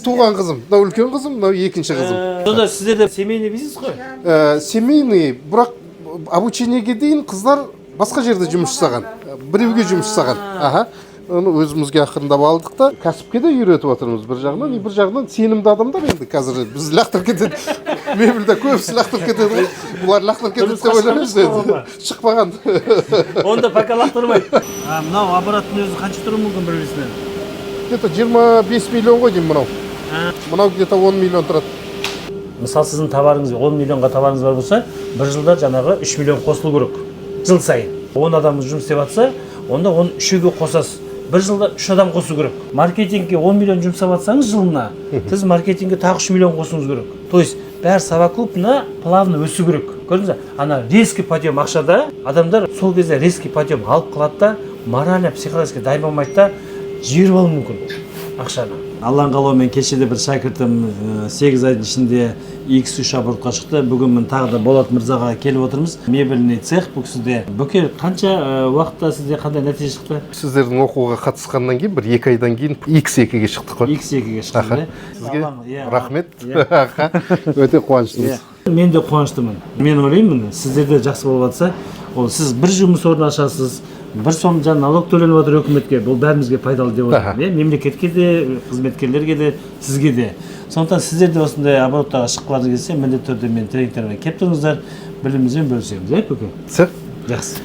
туған қызым, мынау үлкен қызым, мынау екінші қызым. Сонда сіздерде семейный бизнес қой? Семейный, бірақ обучениеге дейін қыздар басқа жерде жұмыс жасаған, біреуге жұмыс жасаған. Оны өзімізге ақырындап алдық та, кәсіпке де үйретіп отырмыз бір жағынан, бір жағынан сенімді адамдар енді қазір біз лақтырып кетеді. Мебельде көбісі лақтырып кетеді. Бұлар лақтырып кетеді деп ойлаймыз енді. Шықпаған. Онда пока лақтырмайды. Мынау аппараттың өзі қанша тұруы мүмкін бір бірісінен? Где-то 25 миллион ғой деймін мынау. Мынау где-то 10 миллион тұрады. Мысалы сіздің товарыңыз 10 миллионға товарыңыз бар болса, бір жылда жаңағы 3 миллион қосылу керек. Жыл сайын. 10 адамыз жұмыс істеп жатса, онда оны үшеуге қосасыз. Bir жылда 3 адам қосу керек. Маркетингке 10 миллион жұмсап жатсаңыз жылына, сіз маркетингке тағы 3 миллион қосуыңыз керек. То есть бәрі совокупно плавно өсу керек. Көрдіңіз бе? Ана резкий подъем ақшада адамдар сол кезде резкий подъем алып қалады да, морально психологически дайын болмайды да, жіберіп алуы мүмкін ақшаны. Алланың қалауымен кешеде бір шәкіртім 8 айдың ішінде X3 оборотқа шықты. Бүгін мен тағы да Болат мырзаға келіп отырмыз. Мебельный цех бұл кісіде. Бүкел қанша уақытта сізде қандай нәтиже шықты? Сіздердің оқуға қатысқаннан кейін, бір 2 айдан кейін X2-ге шықтық қой. X2-ге шықтық. Сізге рахмет. Өте қуаныштымыз. Мен де қуаныштымын. Мен ойлаймын, сіздерде жақсы болып жатса, ол сіз бір жұмыс орнын ашасыз, бір сом налог төленіп жатыр өкіметке, бұл бәрімізге пайдалы деп отырмын. Мемлекетке де, қызметкерлерге де, сізге де. Сондықтан сіздер де осындай обороттағы шыққыларыңыз келсе, міндетті түрде мен тренингтерге келіп тұрыңыздар, білімімізбен бөлісеміз, Бүке? Жақсы. Жақсы.